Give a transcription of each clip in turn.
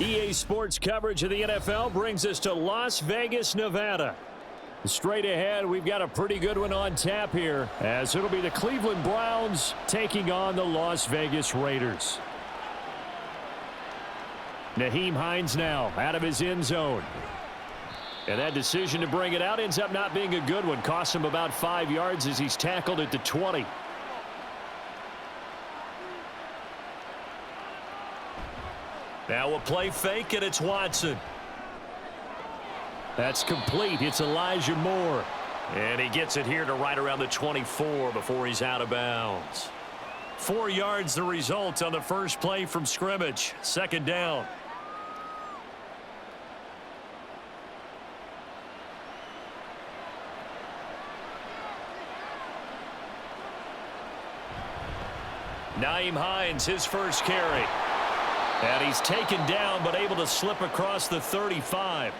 EA Sports coverage of the NFL brings us to Las Vegas, Nevada. Straight ahead, we've got a pretty good one on tap here, as it'll be the Cleveland Browns taking on the Las Vegas Raiders. Nyheim Hines now out of his end zone. And that decision to bring it out ends up not being a good one. Costs him about 5 yards as he's tackled at the 20. Now a play fake, and it's Watson. That's complete. It's Elijah Moore. And he gets it here to right around the 24 before he's out of bounds. 4 yards the result on the first play from scrimmage. Second down. Nyheim Hines, his first carry. And he's taken down, but able to slip across the 35.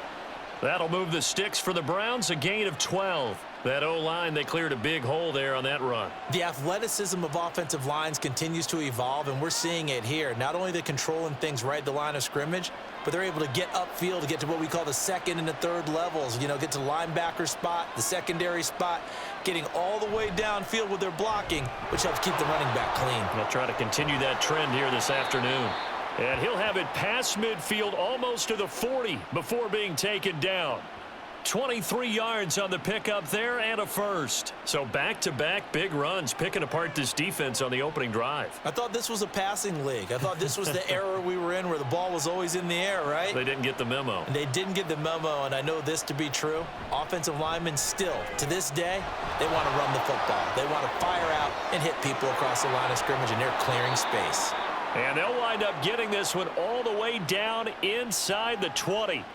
That'll move the sticks for the Browns, a gain of 12. That O-line, they cleared a big hole there on that run. The athleticism of offensive lines continues to evolve, and we're seeing it here. Not only the controlling things right at the line of scrimmage, but they're able to get upfield to get to what we call the second and the third levels. You know, get to the linebacker spot, the secondary spot, getting all the way downfield with their blocking, which helps keep the running back clean. They'll try to continue that trend here this afternoon. And he'll have it past midfield almost to the 40 before being taken down. 23 yards on the pickup there and a first. So back-to-back big runs picking apart this defense on the opening drive. I thought this was a passing league. I thought this was the era we were in where the ball was always in the air, right? They didn't get the memo. And they didn't get the memo, and I know this to be true. Offensive linemen still, to this day, they want to run the football. They want to fire out and hit people across the line of scrimmage, and they're clearing space. And they'll wind up getting this one all the way down inside the 20.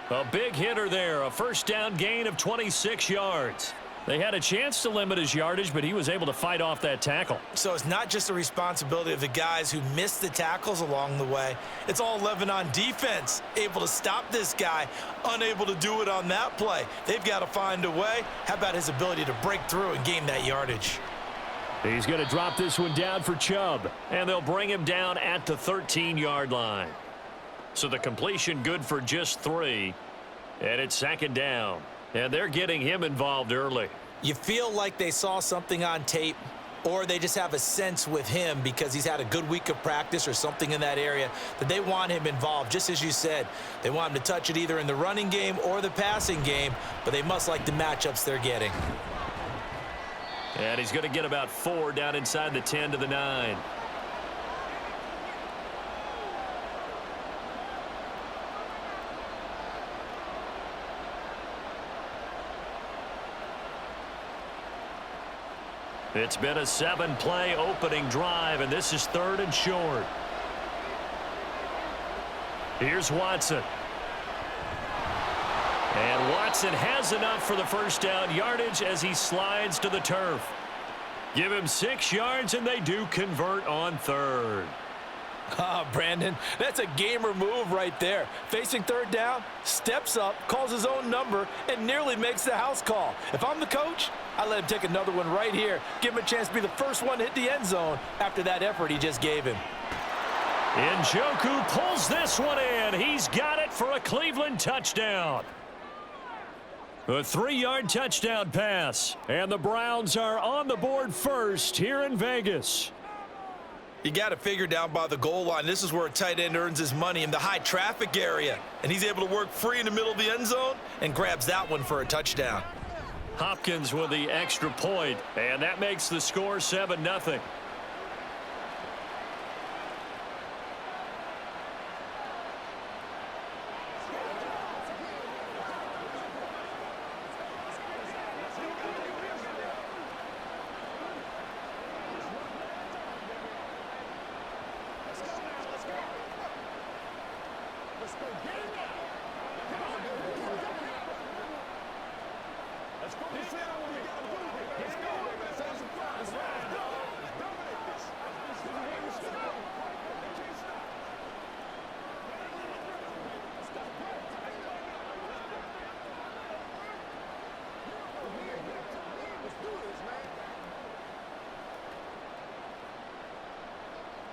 A big hitter there, a first down gain of 26 yards. They had a chance to limit his yardage, but he was able to fight off that tackle. So it's not just the responsibility of the guys who missed the tackles along the way. It's all 11 on defense, able to stop this guy, unable to do it on that play. They've got to find a way. How about his ability to break through and gain that yardage? He's going to drop this one down for Chubb, and they'll bring him down at the 13-yard line. So the completion good for just 3, and it's second down. And they're getting him involved early. You feel like they saw something on tape, or they just have a sense with him because he's had a good week of practice or something in that area that they want him involved. Just as you said, they want him to touch it either in the running game or the passing game, but they must like the matchups they're getting. And he's going to get about 4 down inside the 10 to the 9. It's been a 7-play opening drive, and this is 3rd and short. Here's Watson. And Watson has enough for the first down yardage as he slides to the turf. Give him 6 yards, and they do convert on 3rd. Brandon, that's a gamer move right there. Facing 3rd down, steps up, calls his own number, and nearly makes the house call. If I'm the coach, I let him take another one right here. Give him a chance to be the first one to hit the end zone after that effort he just gave him. Njoku pulls this one in. He's got it for a Cleveland touchdown. A 3-yard touchdown pass. And the Browns are on the board first here in Vegas. You got to figure down by the goal line. This is where a tight end earns his money, in the high traffic area. And he's able to work free in the middle of the end zone and grabs that one for a touchdown. Hopkins with the extra point, and that makes the score 7-0.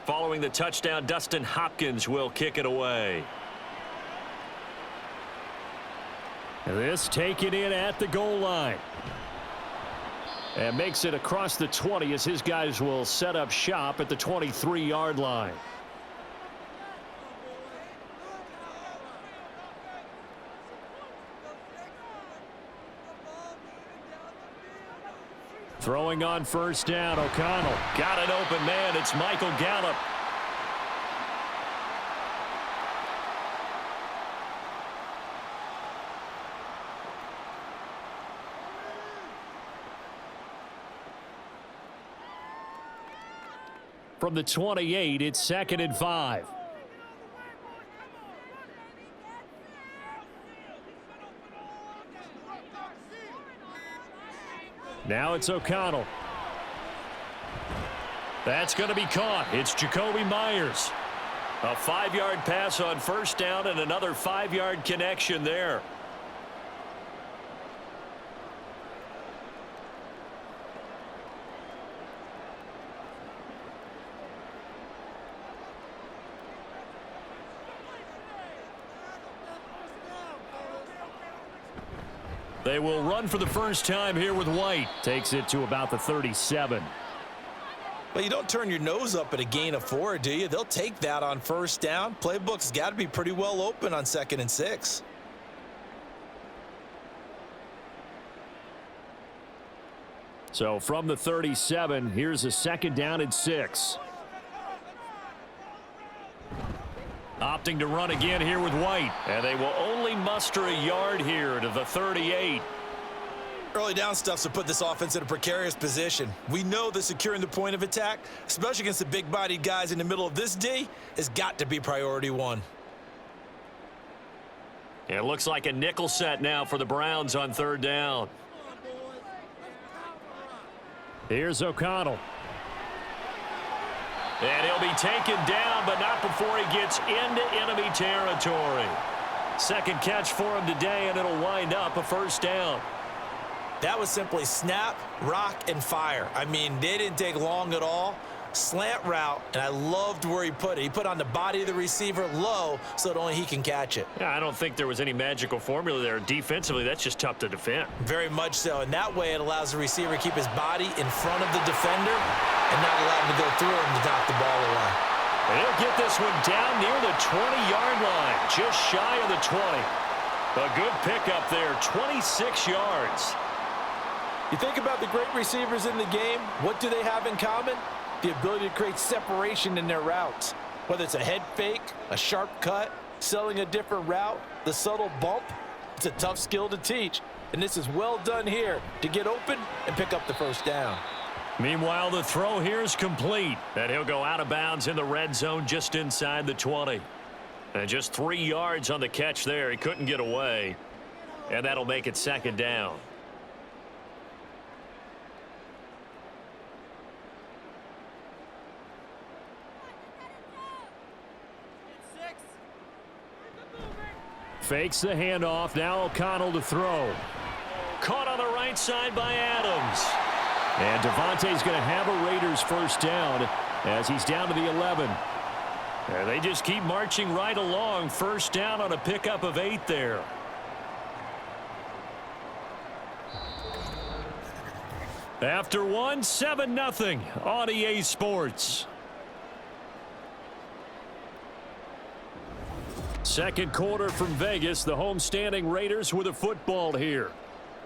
Following the touchdown, Dustin Hopkins will kick it away. This taken in at the goal line. And makes it across the 20 as his guys will set up shop at the 23-yard line. Throwing on first down, O'Connell. Got an open man. It's Michael Gallup. From the 28, it's 2nd and 5. Now it's O'Connell. That's going to be caught. It's Jacoby Myers. A 5-yard pass on first down and another 5-yard connection there. They will run for the first time here with White. Takes it to about the 37. Well, you don't turn your nose up at a gain of 4, do you? They'll take that on first down. Playbook's got to be pretty well open on 2nd and 6. So from the 37, here's a 2nd down and 6. Opting to run again here with White. And they will only muster a yard here to the 38. Early down stuffs to put this offense in a precarious position. We know that securing the point of attack, especially against the big-bodied guys in the middle of this D, has got to be priority 1. It looks like a nickel set now for the Browns on 3rd down. Here's O'Connell. And he'll be taken down, but not before he gets into enemy territory. Second catch for him today, and it'll wind up a first down. That was simply snap, rock, and fire. I mean, they didn't take long at all. Slant route, and I loved where he put it. He put on the body of the receiver low so that only he can catch it. Yeah, I don't think there was any magical formula there. Defensively, that's just tough to defend. Very much so, and that way it allows the receiver to keep his body in front of the defender and not allow him to go through him to knock the ball away. And he'll get this one down near the 20-yard line, just shy of the 20. A good pickup there, 26 yards. You think about the great receivers in the game, what do they have in common? The ability to create separation in their routes. Whether it's a head fake, a sharp cut, selling a different route, the subtle bump, it's a tough skill to teach. And this is well done here to get open and pick up the first down. Meanwhile, the throw here is complete. And he'll go out of bounds in the red zone just inside the 20. And just 3 yards on the catch there. He couldn't get away. And that'll make it 2nd down. Fakes the handoff. Now O'Connell to throw. Caught on the right side by Adams. And Devontae's going to have a Raiders first down as he's down to the 11. And they just keep marching right along. First down on a pickup of 8 there. After one, 7-0 on EA Sports. Second quarter from Vegas. The homestanding Raiders with a football here.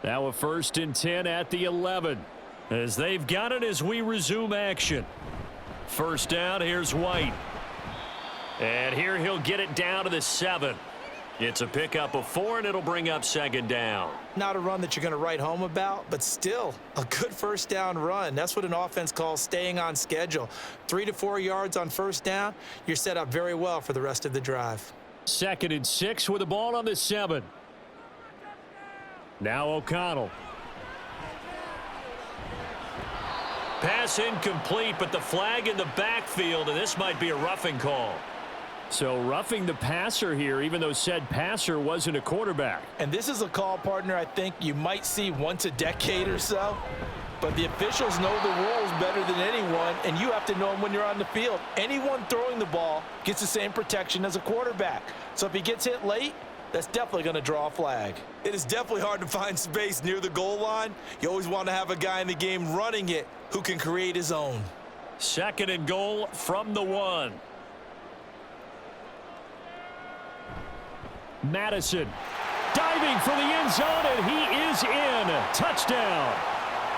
Now a 1st and 10 at the 11. As they've got it as we resume action. First down, here's White. And here he'll get it down to the 7. It's a pickup of 4, and it'll bring up 2nd down. Not a run that you're going to write home about, but still a good first down run. That's what an offense calls staying on schedule. 3 to 4 yards on first down, you're set up very well for the rest of the drive. 2nd and 6 with the ball on the 7. Now O'Connell. Pass incomplete, but the flag in the backfield, and this might be a roughing call. So roughing the passer here, even though said passer wasn't a quarterback. And this is a call, partner, I think you might see once a decade or so. But the officials know the rules better than anyone, and you have to know them when you're on the field. Anyone throwing the ball gets the same protection as a quarterback. So if he gets hit late, That's definitely going to draw a flag. It is definitely hard to find space near the goal line. You always want to have a guy in the game running it who can create his own. 2nd and goal from the 1. Madison diving for the end zone, and he is in. Touchdown.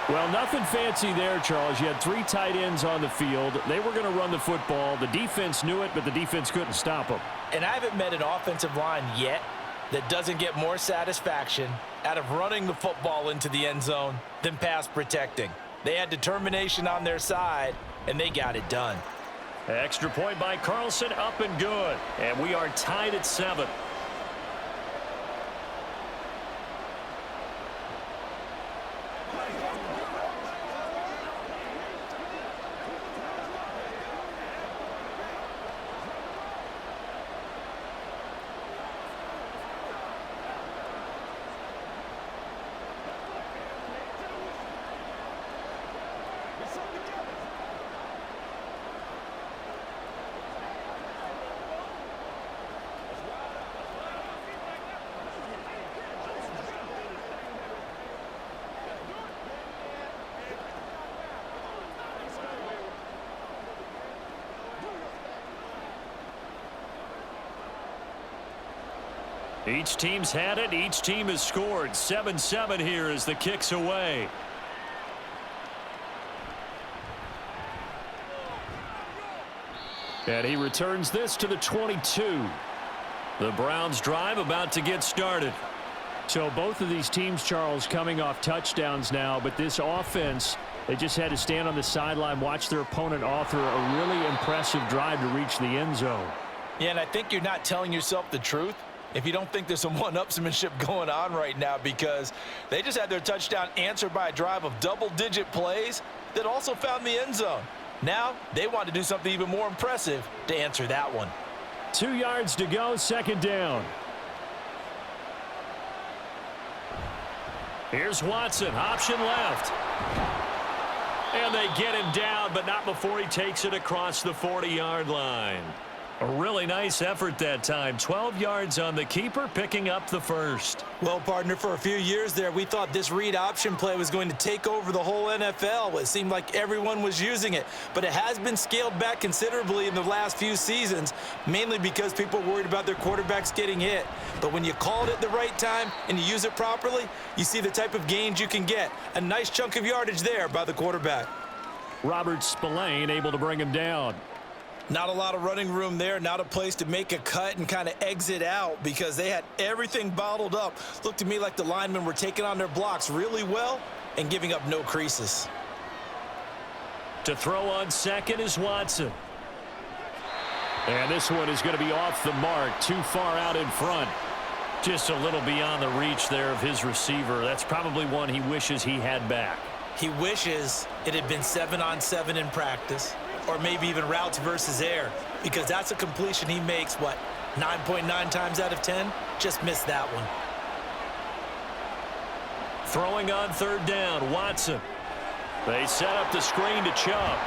Well, nothing fancy there, Charles. You had 3 tight ends on the field. They were going to run the football. The defense knew it, but the defense couldn't stop them. And I haven't met an offensive line yet that doesn't get more satisfaction out of running the football into the end zone than pass protecting. They had determination on their side, and they got it done. Extra point by Carlson, up and good. And we are tied at 7. Each team's had it. Each team has scored. 7-7 here as the kick's away. And he returns this to the 22. The Browns drive about to get started. So both of these teams, Charles, coming off touchdowns now, but this offense, they just had to stand on the sideline, watch their opponent author a really impressive drive to reach the end zone. Yeah, and I think you're not telling yourself the truth if you don't think there's some one-upsmanship going on right now, because they just had their touchdown answered by a drive of double-digit plays that also found the end zone. Now they want to do something even more impressive to answer that one. 2 yards to go, 2nd down. Here's Watson, option left. And they get him down, but not before he takes it across the 40-yard line. A really nice effort that time. 12 yards on the keeper, picking up the first. Well, partner, for a few years there, we thought this read option play was going to take over the whole NFL. It seemed like everyone was using it, but it has been scaled back considerably in the last few seasons, mainly because people are worried about their quarterbacks getting hit. But when you call it at the right time and you use it properly, you see the type of gains you can get. A nice chunk of yardage there by the quarterback. Robert Spillane able to bring him down. Not a lot of running room there, not a place to make a cut and kind of exit out because they had everything bottled up. Looked to me like the linemen were taking on their blocks really well and giving up no creases. To throw on second is Watson. And this one is going to be off the mark, too far out in front. Just a little beyond the reach there of his receiver. That's probably one he wishes he had back. He wishes it had been 7-on-7 in practice, or maybe even routes versus air, because that's a completion he makes, 9.9 times out of 10? Just missed that one. Throwing on 3rd down, Watson. They set up the screen to Chubb.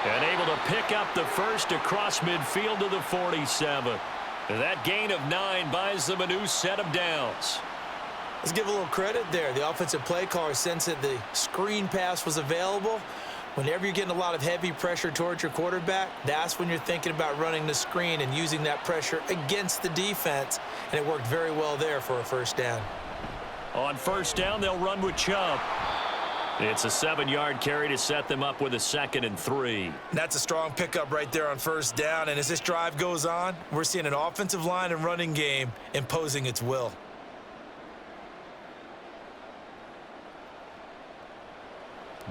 And able to pick up the first across midfield to the 47. That gain of 9 buys them a new set of downs. Let's give a little credit there. The offensive play caller sensed that the screen pass was available. Whenever you're getting a lot of heavy pressure towards your quarterback, that's when you're thinking about running the screen and using that pressure against the defense. And it worked very well there for a 1st down. On 1st down, they'll run with Chubb. It's a 7-yard carry to set them up with a 2nd and 3. That's a strong pickup right there on 1st down. And as this drive goes on, we're seeing an offensive line and running game imposing its will.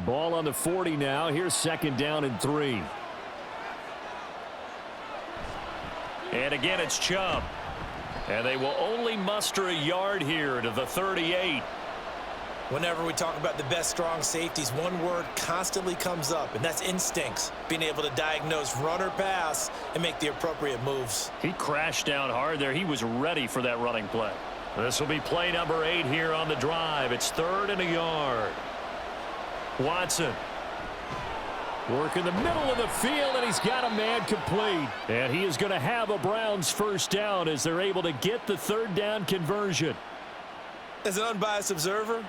Ball on the 40 now. Here's 2nd down and 3. And again, it's Chubb. And they will only muster a yard here to the 38. Whenever we talk about the best strong safeties, one word constantly comes up, and that's instincts. Being able to diagnose run or pass and make the appropriate moves. He crashed down hard there. He was ready for that running play. This will be play number 8 here on the drive. It's 3rd and a yard. Watson. Work in the middle of the field, and he's got a man complete. And he is going to have a Browns first down as they're able to get the third down conversion. As an unbiased observer,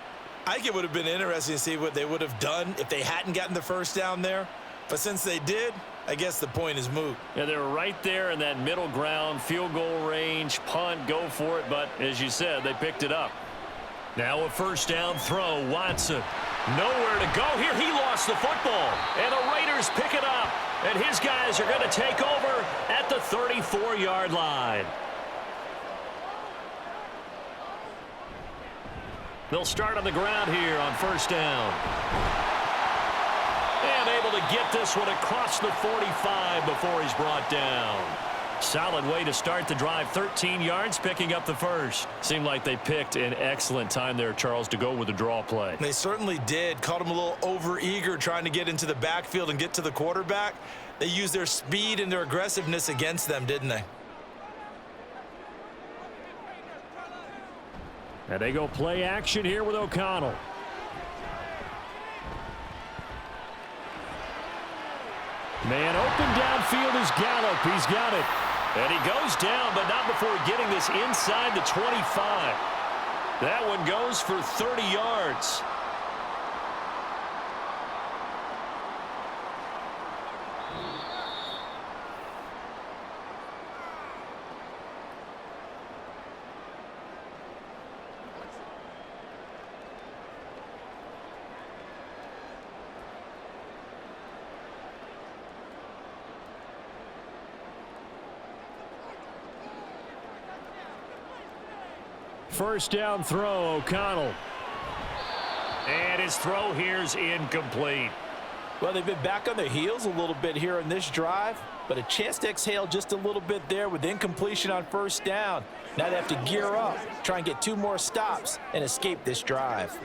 I think it would have been interesting to see what they would have done if they hadn't gotten the first down there. But since they did, I guess the point is moot. Yeah, they're right there in that middle ground, field goal range, punt, go for it. But as you said, they picked it up. Now a first down throw, Watson. Nowhere to go here. He lost the football. And the Raiders pick it up. And his guys are going to take over at the 34-yard line. They'll start on the ground here on first down. And able to get this one across the 45 before he's brought down. Solid way to start the drive. 13 yards, picking up the first. Seemed like they picked an excellent time there, Charles, to go with the draw play. They certainly did. Caught him a little over-eager trying to get into the backfield and get to the quarterback. They used their speed and their aggressiveness against them, didn't they? And they go play action here with O'Connell. Man open downfield is Gallup. He's got it. And he goes down, but not before getting this inside the 25. That one goes for 30 yards. First down throw, O'Connell. And his throw here's incomplete. Well, they've been back on their heels a little bit here in this drive, but a chance to exhale just a little bit there with incompletion on first down. Now they have to gear up, try and get 2 more stops and escape this drive.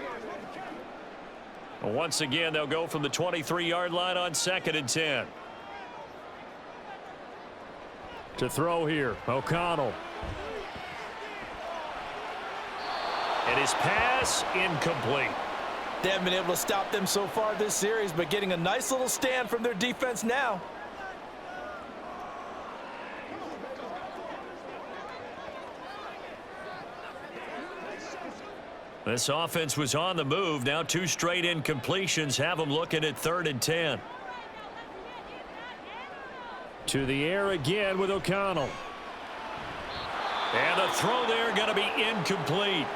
Once again, they'll go from the 23-yard line on 2nd and 10. To throw here, O'Connell. And his pass incomplete. They haven't been able to stop them so far this series, but getting a nice little stand from their defense now. This offense was on the move. Now 2 straight incompletions have them looking at 3rd and 10. To the air again with O'Connell. And the throw there going to be incomplete.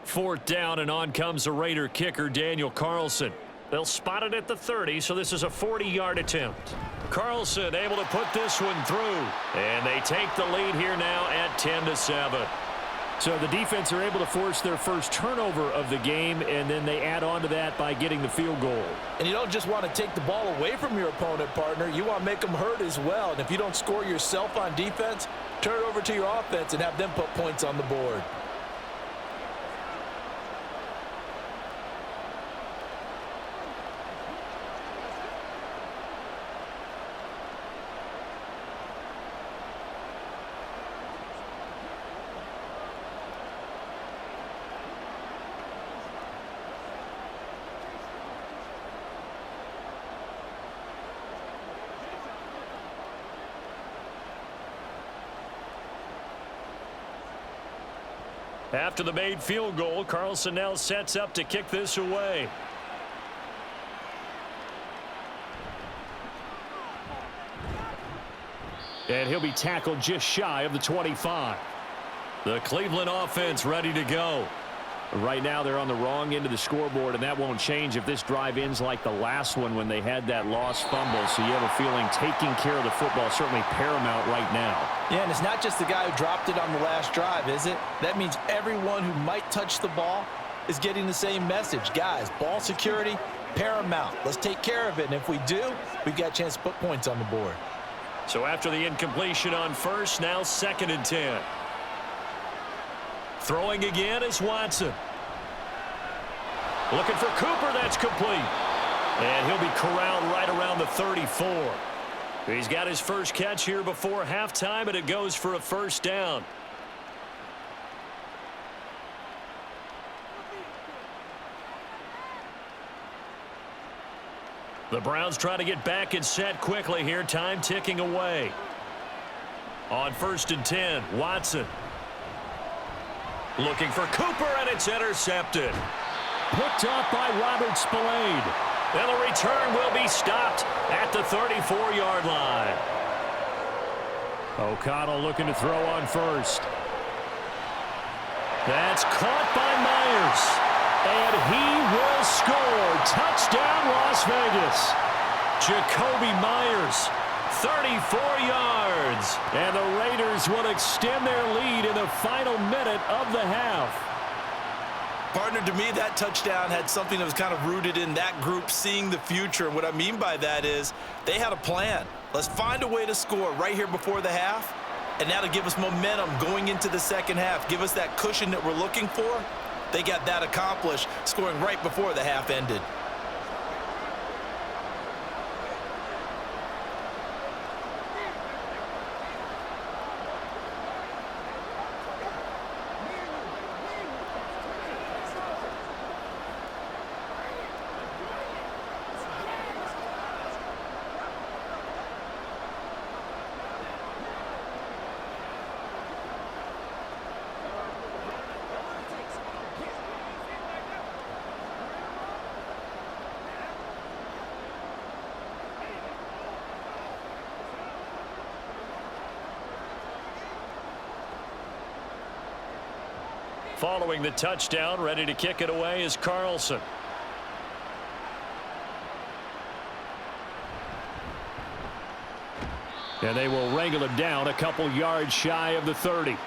Fourth down, and on comes the Raider kicker, Daniel Carlson. They'll spot it at the 30, so this is a 40-yard attempt. Carlson able to put this one through, and they take the lead here now at 10-7. So the defense are able to force their first turnover of the game, and then they add on to that by getting the field goal. And you don't just want to take the ball away from your opponent, partner. You want to make them hurt as well. And if you don't score yourself on defense, turn it over to your offense and have them put points on the board. After the made field goal, Carlson now sets up to kick this away. And he'll be tackled just shy of the 25. The Cleveland offense ready to go. Right now they're on the wrong end of the scoreboard, and that won't change if this drive ends like the last one when they had that lost fumble. So you have a feeling taking care of the football is certainly paramount right now. Yeah, and it's not just the guy who dropped it on the last drive, is it? That means everyone who might touch the ball is getting the same message. Guys, ball security, paramount. Let's take care of it, and if we do, we've got a chance to put points on the board. So after the incompletion on first, now 2nd and 10. Throwing again is Watson. Looking for Cooper. That's complete. And he'll be corralled right around the 34. He's got his first catch here before halftime, and it goes for a first down. The Browns try to get back and set quickly here. Time ticking away. On 1st and 10, Watson. Looking for Cooper, and it's intercepted. Picked up by Robert Spillane. And the return will be stopped at the 34-yard line. O'Connell looking to throw on first. That's caught by Myers. And he will score. Touchdown, Las Vegas. Jacoby Myers, 34 yards. And the Raiders will extend their lead in the final minute of the half. Partner, to me, that touchdown had something that was kind of rooted in that group seeing the future. And what I mean by that is they had a plan. Let's find a way to score right here before the half, and that'll give us momentum going into the second half. Give us that cushion that we're looking for. They got that accomplished, scoring right before the half ended. Following the touchdown, ready to kick it away is Carlson. And they will wrangle him down a couple yards shy of the 30.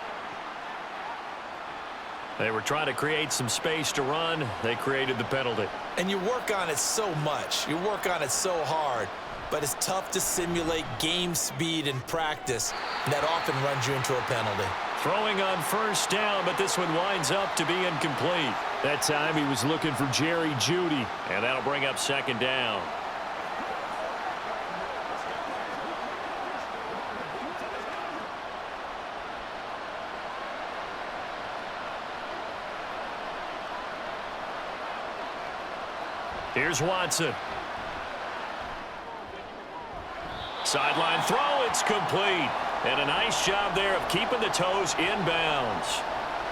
They were trying to create some space to run. They created the penalty. And you work on it so much. You work on it so hard. But it's tough to simulate game speed in practice. And that often runs you into a penalty. Throwing on first down, but this one winds up to be incomplete. That time he was looking for Jerry Jeudy. And that'll bring up second down. Here's Watson. Sideline throw, it's complete. And a nice job there of keeping the toes inbounds.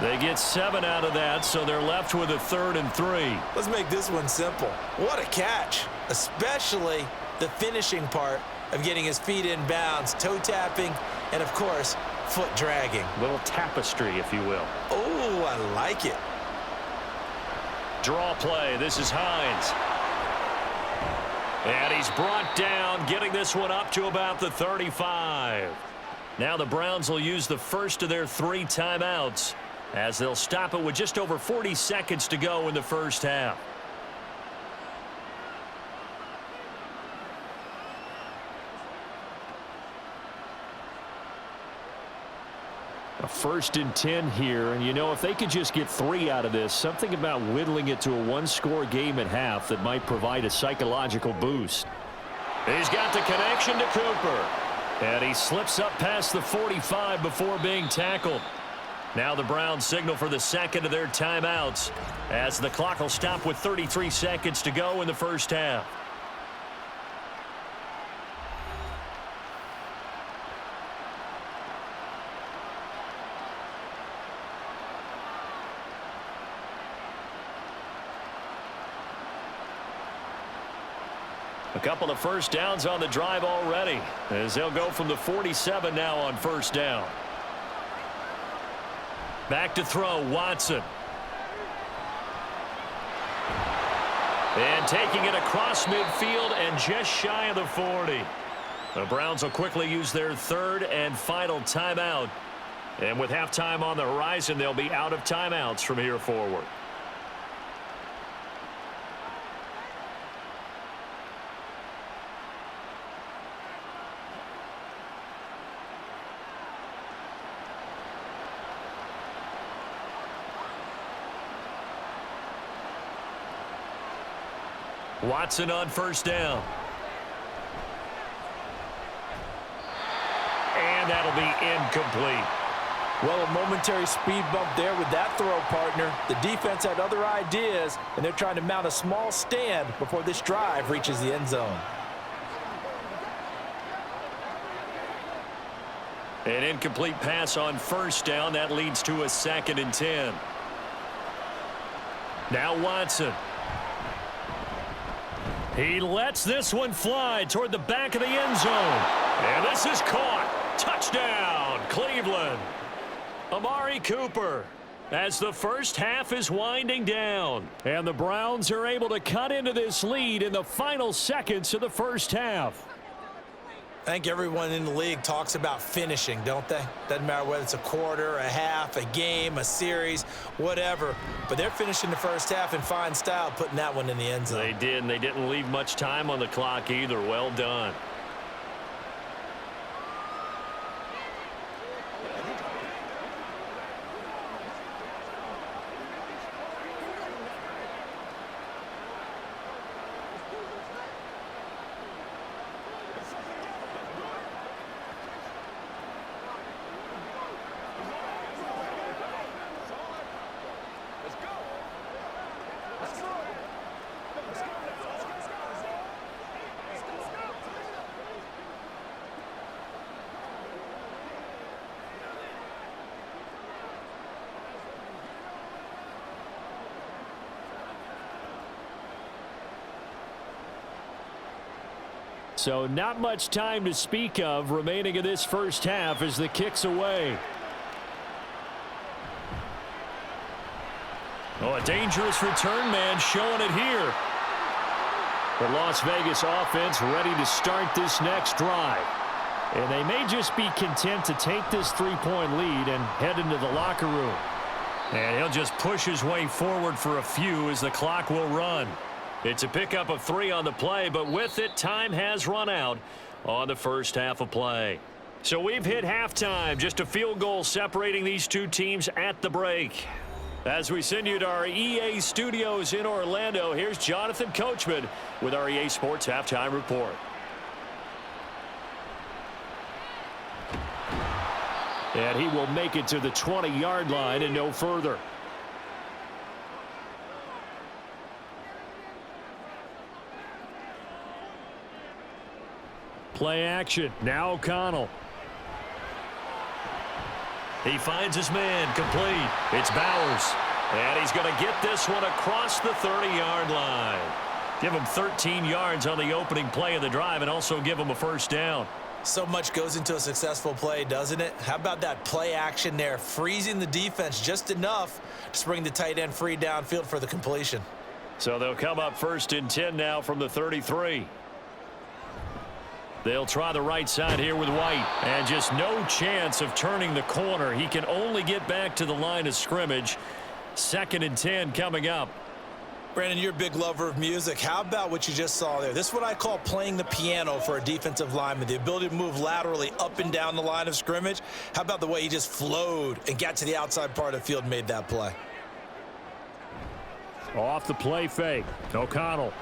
They get 7 out of that, so they're left with a 3rd and 3. Let's make this one simple. What a catch, especially the finishing part of getting his feet in bounds, toe tapping, and of course, foot dragging. Little tapestry, if you will. Oh, I like it. Draw play. This is Hines. And he's brought down, getting this one up to about the 35. Now the Browns will use the first of their 3 timeouts as they'll stop it with just over 40 seconds to go in the first half. A 1st and 10 here, and you know, if they could just get 3 out of this, something about whittling it to a 1-score game at half that might provide a psychological boost. He's got the connection to Cooper. And he slips up past the 45 before being tackled. Now the Browns signal for the second of their timeouts as the clock will stop with 33 seconds to go in the first half. A couple of first downs on the drive already as they'll go from the 47 now on first down. Back to throw, Watson. And taking it across midfield and just shy of the 40. The Browns will quickly use their 3rd and final timeout. And with halftime on the horizon, they'll be out of timeouts from here forward. Watson on first down. And that'll be incomplete. Well, a momentary speed bump there with that throw, partner. The defense had other ideas, and they're trying to mount a small stand before this drive reaches the end zone. An incomplete pass on first down. That leads to a 2nd and 10. Now Watson. He lets this one fly toward the back of the end zone. And this is caught. Touchdown, Cleveland. Amari Cooper as the first half is winding down. And the Browns are able to cut into this lead in the final seconds of the first half. I think everyone in the league talks about finishing, don't they? Doesn't matter whether it's a quarter, a half, a game, a series, whatever. But they're finishing the first half in fine style, putting that one in the end zone. They did, and they didn't leave much time on the clock either. Well done. So not much time to speak of remaining in this first half as the kick's away. Oh, a dangerous return man showing it here. The Las Vegas offense ready to start this next drive. And they may just be content to take this 3-point lead and head into the locker room. And he'll just push his way forward for a few as the clock will run. It's a pickup of 3 on the play, but with it, time has run out on the first half of play. So we've hit halftime, just a field goal separating these two teams at the break. As we send you to our EA studios in Orlando, here's Jonathan Coachman with our EA Sports Halftime Report. And he will make it to the 20-yard line and no further. Play action. Now O'Connell. He finds his man complete. It's Bowers. And he's going to get this one across the 30-yard line. Give him 13 yards on the opening play of the drive and also give him a first down. So much goes into a successful play, doesn't it? How about that play action there, freezing the defense just enough to bring the tight end free downfield for the completion. So they'll come up 1st and 10 now from the 33. They'll try the right side here with White. And just no chance of turning the corner. He can only get back to the line of scrimmage. 2nd and 10 coming up. Brandon, you're a big lover of music. How about what you just saw there? This is what I call playing the piano for a defensive lineman. The ability to move laterally up and down the line of scrimmage. How about the way he just flowed and got to the outside part of the field and made that play? Off the play fake. O'Connell.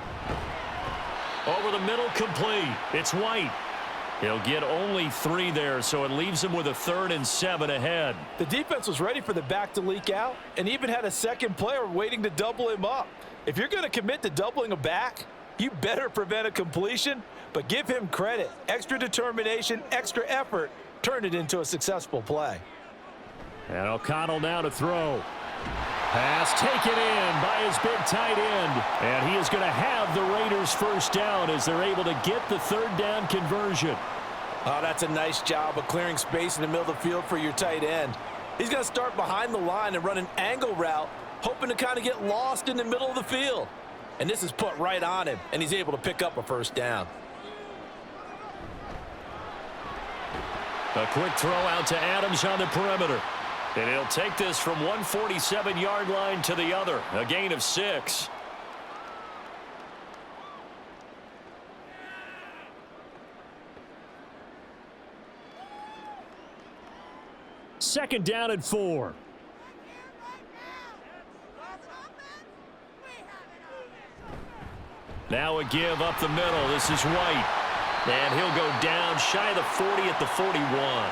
Over the middle, complete. It's White. He'll get only 3 there, so it leaves him with a 3rd and 7 ahead. The defense was ready for the back to leak out and even had a second player waiting to double him up. If you're going to commit to doubling a back, you better prevent a completion, but give him credit. Extra determination, extra effort, turn it into a successful play. And O'Connell now to throw. Pass taken in by his big tight end. And he is going to have the Raiders first down as they're able to get the 3rd down conversion. Oh, that's a nice job of clearing space in the middle of the field for your tight end. He's going to start behind the line and run an angle route, hoping to kind of get lost in the middle of the field. And this is put right on him, and he's able to pick up a first down. A quick throw out to Adams on the perimeter. And he'll take this from 147-yard line to the other. A gain of 6. Second down and 4. Now a give up the middle. This is White. And he'll go down shy of the 40 at the 41.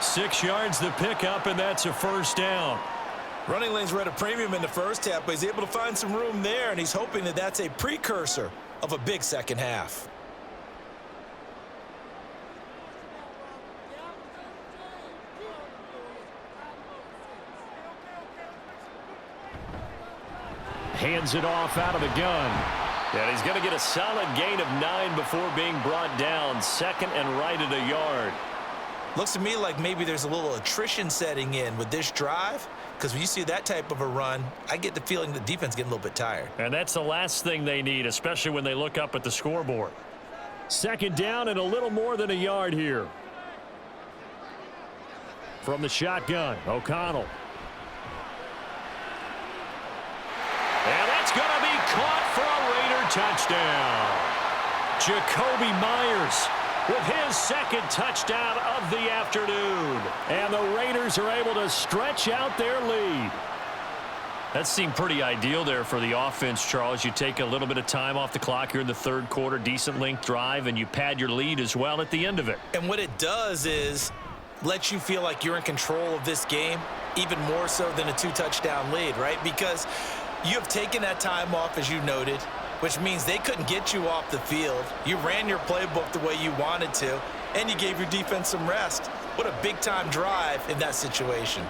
6 yards the pickup, and that's a first down. Running lanes were at a premium in the first half, but he's able to find some room there, and he's hoping that that's a precursor of a big second half. Hands it off out of the gun. And he's going to get a solid gain of 9 before being brought down. Second and right at a yard. Looks to me like maybe there's a little attrition setting in with this drive, because when you see that type of a run, I get the feeling the defense getting a little bit tired. And that's the last thing they need, especially when they look up at the scoreboard. Second down and a little more than a yard here. From the shotgun, O'Connell. And that's going to be caught for a Raider touchdown. Jacoby Myers with his second touchdown of the afternoon. And the Raiders are able to stretch out their lead. That seemed pretty ideal there for the offense, Charles. You take a little bit of time off the clock here in the third quarter, decent length drive, and you pad your lead as well at the end of it. And what it does is let you feel like you're in control of this game, even more so than a 2-touchdown lead, right? Because you have taken that time off, as you noted, which means they couldn't get you off the field. You ran your playbook the way you wanted to, and you gave your defense some rest. What a big-time drive in that situation.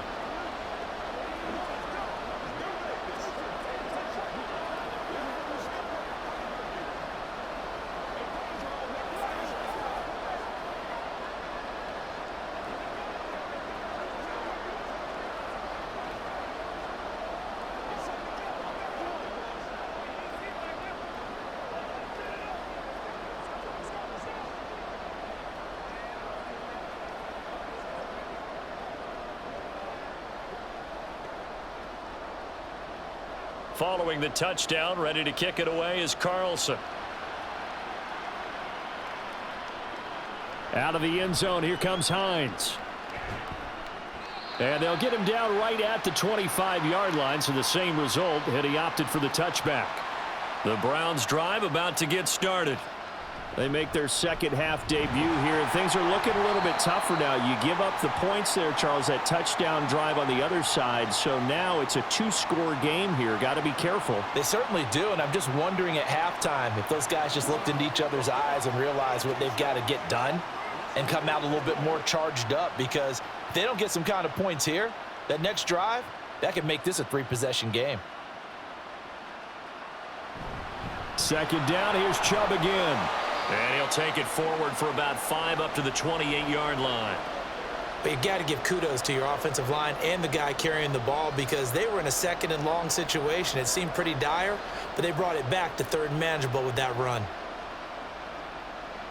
Following the touchdown, ready to kick it away is Carlson. Out of the end zone, here comes Hines. And they'll get him down right at the 25-yard line, so the same result, and he opted for the touchback. The Browns drive about to get started. They make their second half debut here, and things are looking a little bit tougher now. You give up the points there, Charles, that touchdown drive on the other side, so now it's a 2-score game here. Got to be careful. They certainly do, and I'm just wondering at halftime if those guys just looked into each other's eyes and realized what they've got to get done and come out a little bit more charged up, because if they don't get some kind of points here, that next drive, that could make this a 3-possession game. Second down, here's Chubb again. And he'll take it forward for about 5 up to the 28-yard line. But you got to give kudos to your offensive line and the guy carrying the ball, because they were in a second and long situation. It seemed pretty dire, but they brought it back to third and manageable with that run.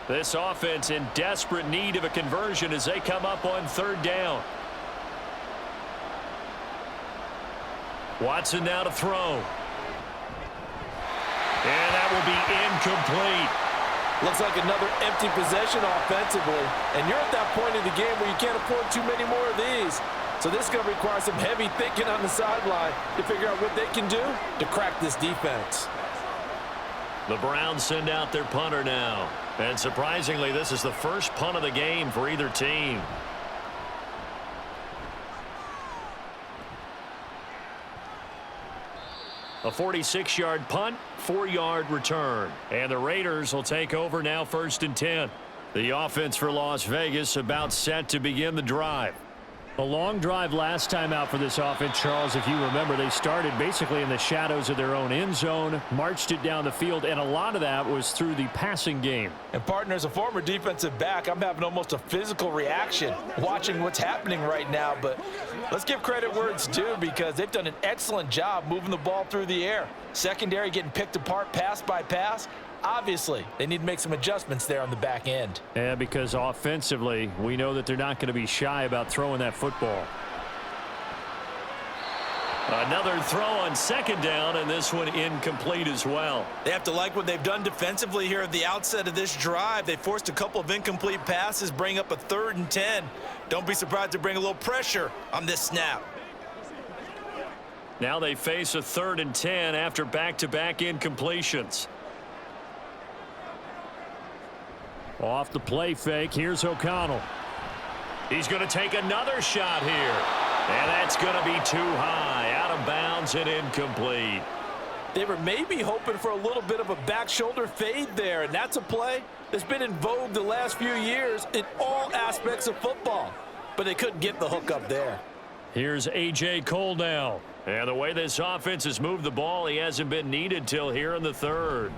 This offense in desperate need of a conversion as they come up on third down. Watson now to throw. And that will be incomplete. Looks like another empty possession offensively. And you're at that point in the game where you can't afford too many more of these. So this is going to require some heavy thinking on the sideline to figure out what they can do to crack this defense. The Browns send out their punter now. And surprisingly, this is the first punt of the game for either team. A 46-yard punt, 4-yard return. And the Raiders will take over now, 1st and 10. The offense for Las Vegas about set to begin the drive. A long drive last time out for this offense, Charles. If you remember, they started basically in the shadows of their own end zone, marched it down the field, and a lot of that was through the passing game. And partner, as a former defensive back, I'm having almost a physical reaction watching what's happening right now. But let's give credit where it's due, because they've done an excellent job moving the ball through the air. Secondary getting picked apart pass by pass. Obviously, they need to make some adjustments there on the back end. Yeah, because offensively, we know that they're not going to be shy about throwing that football. Another throw on second down, and this one incomplete as well. They have to like what they've done defensively here at the outset of this drive. They forced a couple of incomplete passes, bring up a 3rd and 10. Don't be surprised to bring a little pressure on this snap. Now they face a 3rd and 10 after back-to-back incompletions. Off the play fake, here's O'Connell. He's going to take another shot here. And that's going to be too high, out of bounds and incomplete. They were maybe hoping for a little bit of a back shoulder fade there, and that's a play that's been in vogue the last few years in all aspects of football. But they couldn't get the hook up there. Here's A.J. Cole now. And the way this offense has moved the ball, he hasn't been needed till here in the third.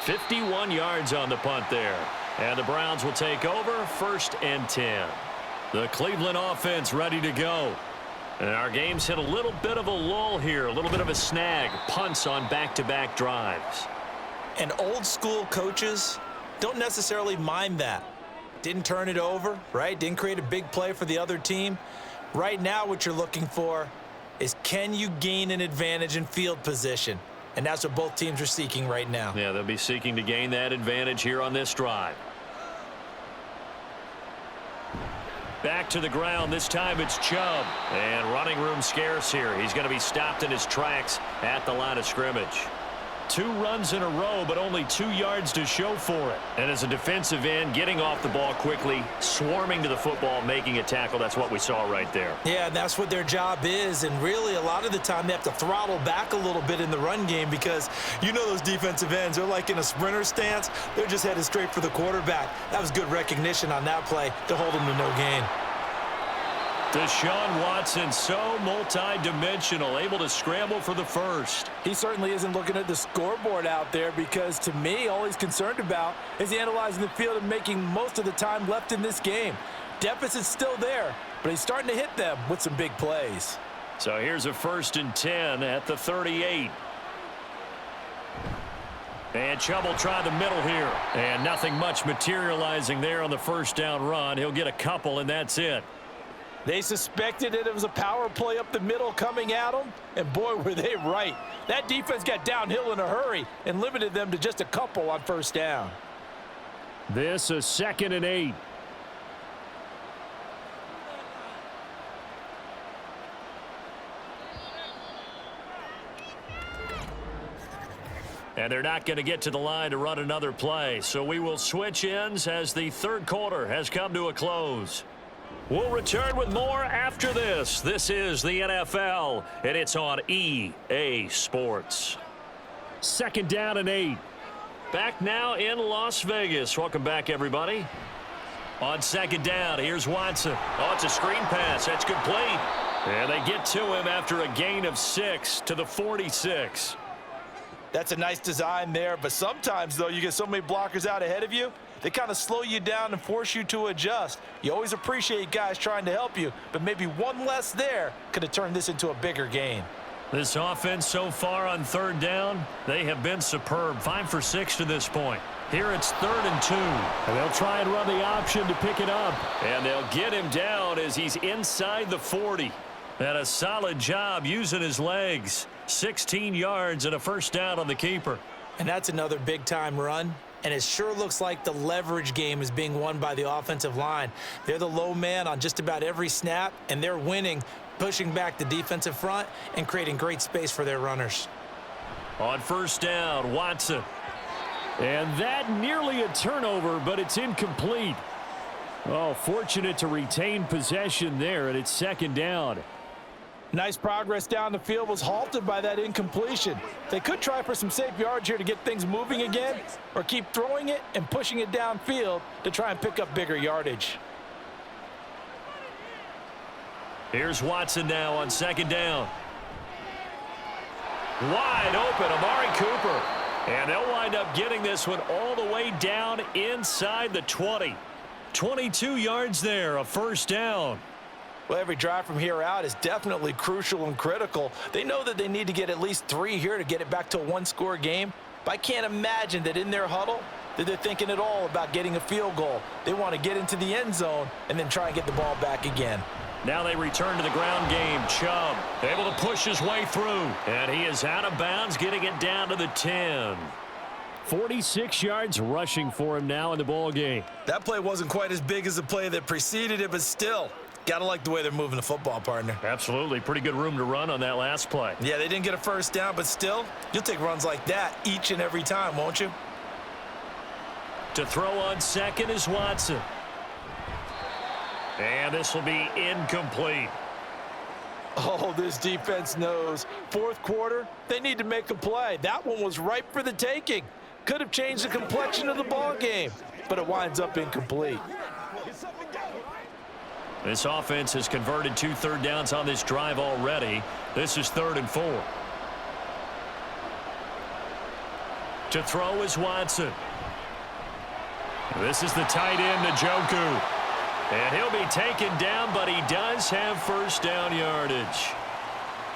"51 yards on the punt there. And the Browns will take over 1st and 10. The Cleveland offense ready to go. And our game's hit a little bit of a lull here, a little bit of a snag. Punts on back-to-back drives. And old school coaches don't necessarily mind that. Didn't turn it over, right? Didn't create a big play for the other team. Right now what you're looking for is, can you gain an advantage in field position? And that's what both teams are seeking right now. Yeah, they'll be seeking to gain that advantage here on this drive. Back to the ground. This time it's Chubb. And running room scarce here. He's going to be stopped in his tracks at the line of scrimmage. 2 runs in a row, but only 2 yards to show for it. And as a defensive end, getting off the ball quickly, swarming to the football, making a tackle. That's what we saw right there. Yeah, and that's what their job is. And really, a lot of the time, they have to throttle back a little bit in the run game because you know those defensive ends, they're like in a sprinter stance. They're just headed straight for the quarterback. That was good recognition on that play to hold them to no gain. Deshaun Watson, so multi-dimensional, able to scramble for the first. He certainly isn't looking at the scoreboard out there because, to me, all he's concerned about is analyzing the field and making most of the time left in this game. Deficit's still there, but he's starting to hit them with some big plays. So here's a 1st and 10 at the 38. And Chubb will try the middle here. And nothing much materializing there on the first down run. He'll get a couple, and that's it. They suspected it was a power play up the middle coming at them, and boy, were they right. That defense got downhill in a hurry and limited them to just a couple on first down. This is 2nd and 8. And they're not going to get to the line to run another play, so we will switch ends as the third quarter has come to a close. We'll return with more after this. This is the NFL, and it's on EA Sports. 2nd down and 8. Back now in Las Vegas. Welcome back, everybody. On 2nd down, here's Watson. Oh, it's a screen pass. That's complete. And they get to him after a gain of 6 to the 46. That's a nice design there, but sometimes, though, you get so many blockers out ahead of you, they kind of slow you down and force you to adjust. You always appreciate guys trying to help you, but maybe one less there could have turned this into a bigger gain. This offense so far on 3rd down, they have been superb. 5 for 6 to this point. Here it's 3rd and 2. And they'll try and run the option to pick it up. And they'll get him down as he's inside the 40. And a solid job using his legs. 16 yards and a first down on the keeper. And that's another big-time run. And it sure looks like the leverage game is being won by the offensive line. They're the low man on just about every snap, and they're winning, pushing back the defensive front and creating great space for their runners. On first down, Watson. And that nearly a turnover, but it's incomplete. Oh, fortunate to retain possession there, and it's 2nd down. Nice progress down the field was halted by that incompletion. They could try for some safe yards here to get things moving again, or keep throwing it and pushing it downfield to try and pick up bigger yardage. Here's Watson now on 2nd down. Wide open, Amari Cooper. And they'll wind up getting this one all the way down inside the 20. 22 yards there, a first down. Well, every drive from here out is definitely crucial and critical. They know that they need to get at least 3 here to get it back to a one-score game. But I can't imagine that in their huddle that they're thinking at all about getting a field goal. They want to get into the end zone and then try and get the ball back again. Now they return to the ground game. Chubb able to push his way through. And he is out of bounds, getting it down to the 10. 46 yards rushing for him now in the ball game. That play wasn't quite as big as the play that preceded it, but still, Gotta like the way they're moving the football, partner. Absolutely. Pretty good room to run on that last play. Yeah, they didn't get a first down, but still, you'll take runs like that each and every time, won't you? To throw on second is Watson. And this will be incomplete. Oh, this defense knows. Fourth quarter, they need to make a play. That one was ripe for the taking. Could have changed the complexion of the ball game, but it winds up incomplete. This offense has converted 2 third downs on this drive already. This is 3rd and 4. To throw is Watson. This is the tight end, Njoku. And he'll be taken down, but he does have first down yardage.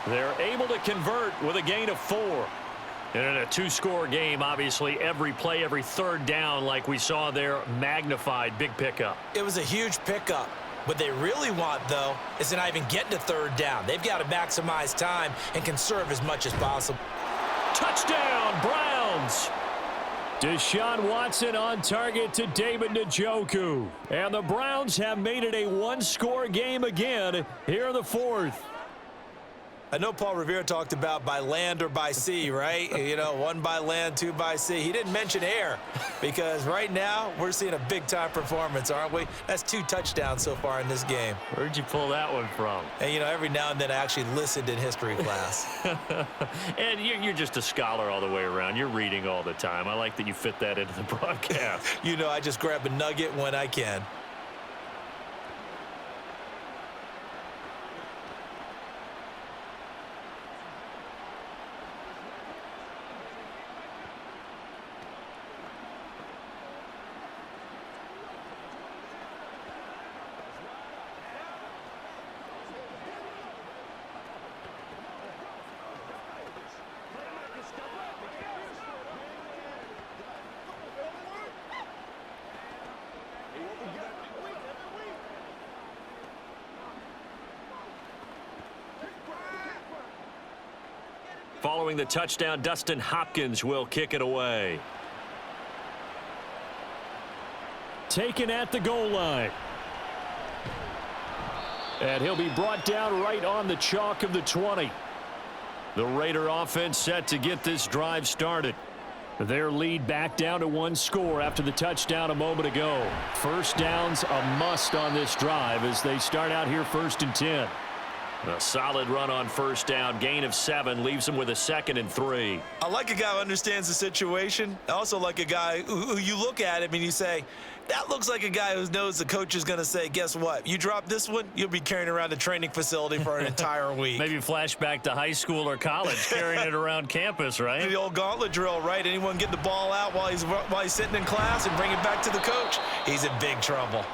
They're able to convert with a gain of 4. And in a 2-score game, obviously, every play, every third down, like we saw there, magnified. Big pickup. It was a huge pickup. What they really want, though, is to not even get to third down. They've got to maximize time and conserve as much as possible. Touchdown, Browns! Deshaun Watson on target to David Njoku. And the Browns have made it a 1-score game again here in the 4th. I know Paul Revere talked about by land or by sea, right? You know, 1 by land, 2 by sea. He didn't mention air because right now we're seeing a big-time performance, aren't we? That's 2 touchdowns so far in this game. Where'd you pull that one from? And, you know, every now and then I actually listened in history class. And you're just a scholar all the way around. You're reading all the time. I like that you fit that into the broadcast. You know, I just grab a nugget when I can. Following the touchdown, Dustin Hopkins will kick it away. Taken at the goal line. And he'll be brought down right on the chalk of the 20. The Raider offense set to get this drive started. Their lead back down to 1 score after the touchdown a moment ago. First down's a must on this drive as they start out here 1st and 10. A solid run on first down, gain of 7, leaves them with a 2nd and 3. I like a guy who understands the situation. I also like a guy who you look at him and you say, that looks like a guy who knows the coach is going to say, guess what? You drop this one, you'll be carrying around a training facility for an entire week. Maybe flashback to high school or college, carrying it around campus, right? The old gauntlet drill, right? Anyone get the ball out while he's sitting in class and bring it back to the coach? He's in big trouble.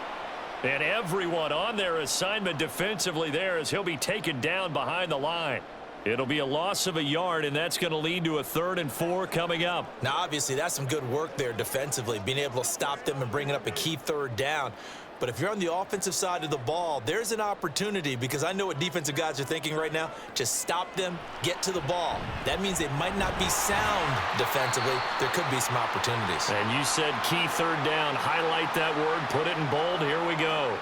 And everyone on their assignment defensively there as he'll be taken down behind the line. It'll be a loss of a yard, and that's going to lead to a 3rd and 4 coming up. Now, obviously, that's some good work there defensively, being able to stop them and bringing up a key 3rd down. But if you're on the offensive side of the ball, there's an opportunity because I know what defensive guys are thinking right now. Just stop them, get to the ball. That means they might not be sound defensively. There could be some opportunities. And you said key 3rd down. Highlight that word. Put it in bold. Here we go.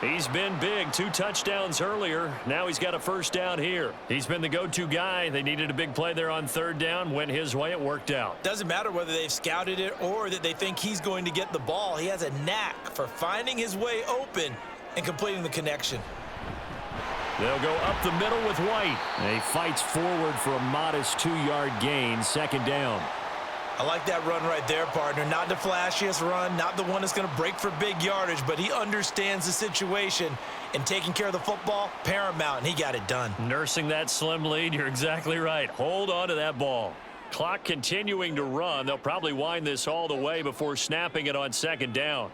He's been big. 2 touchdowns earlier. Now he's got a first down here. He's been the go-to guy. They needed a big play there on 3rd down. Went his way. It worked out. Doesn't matter whether they've scouted it or that they think he's going to get the ball. He has a knack for finding his way open and completing the connection. They'll go up the middle with White. And he fights forward for a modest 2-yard gain. 2nd down. I like that run right there, partner. Not the flashiest run, not the one that's going to break for big yardage, but he understands the situation, and taking care of the football, paramount, and he got it done. Nursing that slim lead, you're exactly right. Hold on to that ball. Clock continuing to run. They'll probably wind this all the way before snapping it on 2nd down.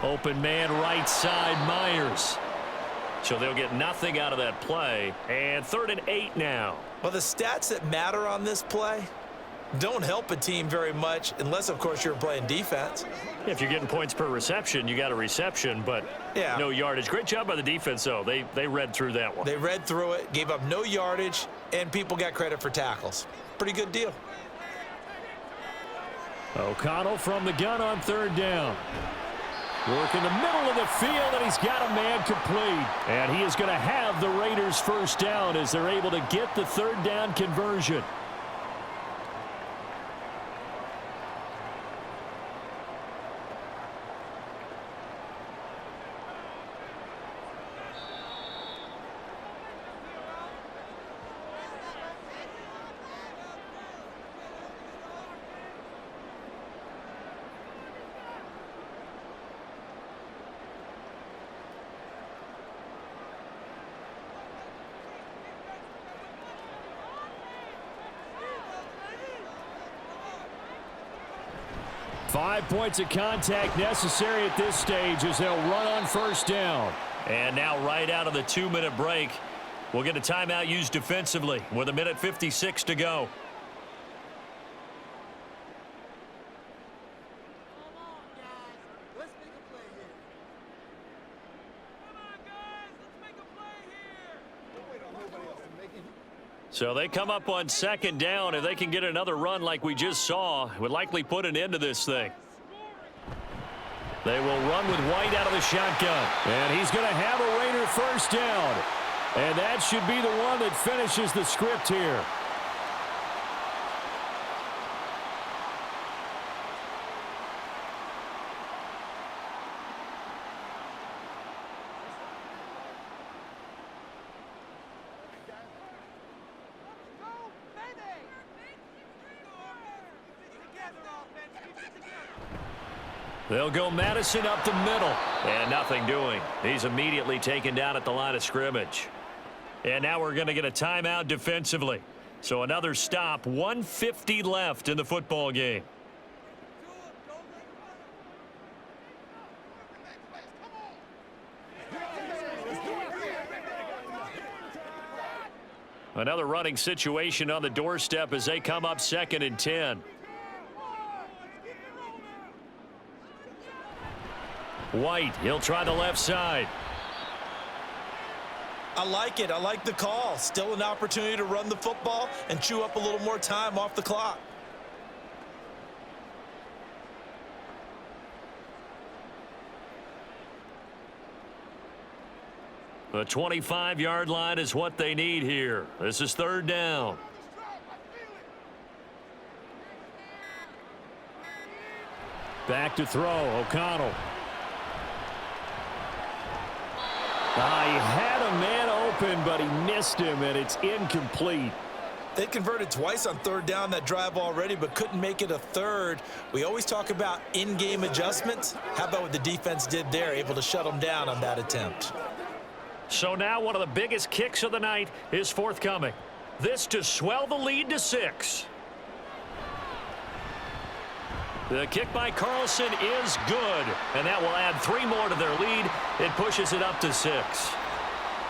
Open man right side, Myers. So they'll get nothing out of that play. And 3rd and 8 now. Well, the stats that matter on this play don't help a team very much unless, of course, you're playing defense. If you're getting points per reception, you got a reception, but no yardage. Great job by the defense, though. They read through that one. They read through it, gave up no yardage, and people got credit for tackles. Pretty good deal. O'Connell from the gun on 3rd down. Work in the middle of the field, and he's got a man complete. And he is going to have the Raiders first down as they're able to get the third down conversion. Five points of contact necessary at this stage as they'll run on first down. And now right out of the 2-minute break, we'll get a timeout used defensively with 1:56 to go. So they come up on second down. If they can get another run like we just saw, it would likely put an end to this thing. They will run with White out of the shotgun. And he's going to have a Raider first down. And that should be the one that finishes the script here. They'll go Madison up the middle. And nothing doing. He's immediately taken down at the line of scrimmage. And now we're going to get a timeout defensively. So another stop. 1:50 left in the football game. Another running situation on the doorstep as they come up 2nd and 10. White, he'll try the left side. I like it. I like the call. Still an opportunity to run the football and chew up a little more time off the clock. The 25-yard line is what they need here. This is third down. Back to throw, O'Connell. He had a man open, but he missed him, and it's incomplete. They converted twice on third down that drive already, but couldn't make it a third. We always talk about in-game adjustments. How about what the defense did there, able to shut them down on that attempt? So now one of the biggest kicks of the night is forthcoming. This to swell the lead to 6. The kick by Carlson is good, and that will add 3 more to their lead. It pushes it up to 6.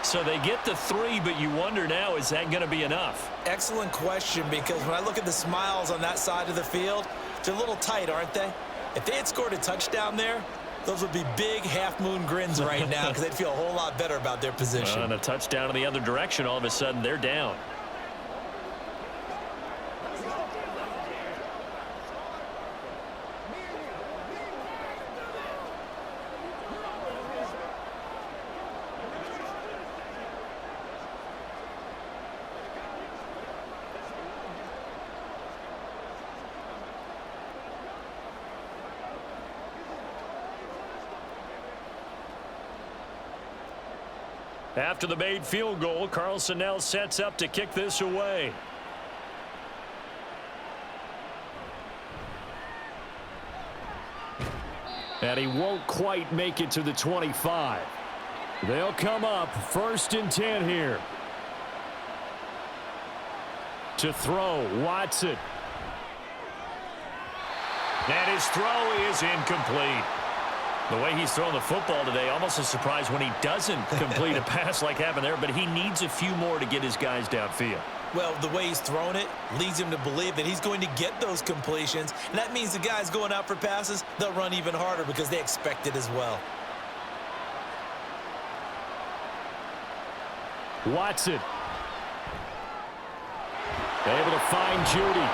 So they get to 3, but you wonder now, is that going to be enough? Excellent question, because when I look at the smiles on that side of the field, they're a little tight, aren't they? If they had scored a touchdown there, those would be big half-moon grins right now because they'd feel a whole lot better about their position. And a touchdown in the other direction, all of a sudden they're down. After the made field goal, Carlson now sets up to kick this away. And he won't quite make it to the 25. They'll come up 1st and 10 here. To throw, Watson. And his throw is incomplete. The way he's throwing the football today, almost a surprise when he doesn't complete a pass like happened there, but he needs a few more to get his guys downfield. Well, the way he's thrown it leads him to believe that he's going to get those completions, and that means the guys going out for passes, they'll run even harder because they expect it as well. Watson. Able to find Judy.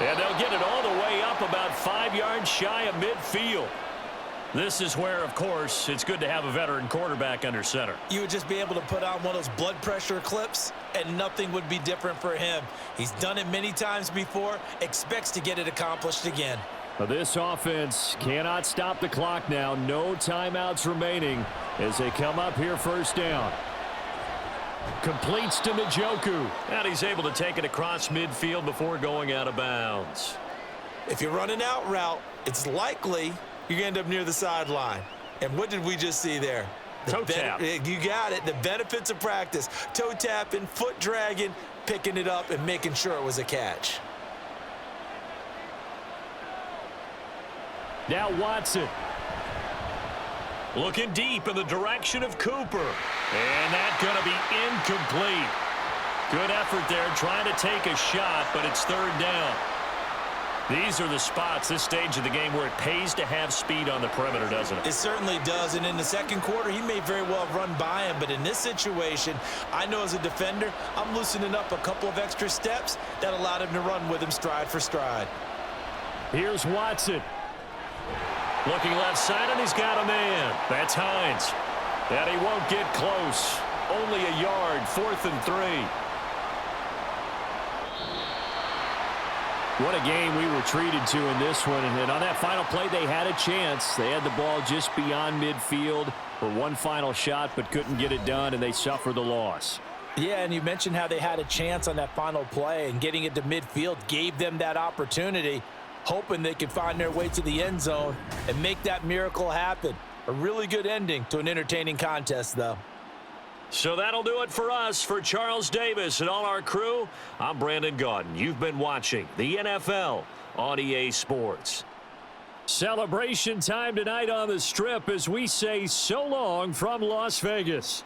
And they'll get it all the way up about 5 yards shy of midfield. This is where, of course, it's good to have a veteran quarterback under center. You would just be able to put on one of those blood pressure clips, and nothing would be different for him. He's done it many times before, expects to get it accomplished again. Well, this offense cannot stop the clock now. No timeouts remaining as they come up here first down. Completes to Njoku. And he's able to take it across midfield before going out of bounds. If you're running out route, it's likely you're going to end up near the sideline. And what did we just see there? Toe tap. You got it. The benefits of practice. Toe tapping, foot dragging, picking it up, and making sure it was a catch. Now Watson. Looking deep in the direction of Cooper. And that's going to be incomplete. Good effort there trying to take a shot, but it's third down. These are the spots, this stage of the game, where it pays to have speed on the perimeter, doesn't it? It certainly does, and in the second quarter, he may very well have run by him, but in this situation, I know as a defender, I'm loosening up a couple of extra steps that allowed him to run with him stride for stride. Here's Watson. Looking left side, and he's got a man. That's Hines. And he won't get close. Only a yard, 4th and 3. What a game we were treated to in this one. And on that final play, they had a chance. They had the ball just beyond midfield for one final shot, but couldn't get it done, and they suffered the loss. Yeah, and you mentioned how they had a chance on that final play, and getting it to midfield gave them that opportunity, hoping they could find their way to the end zone and make that miracle happen. A really good ending to an entertaining contest, though. So that'll do it for us. For Charles Davis and all our crew, I'm Brandon Gaudin. You've been watching the NFL on EA Sports. Celebration time tonight on the Strip as we say so long from Las Vegas.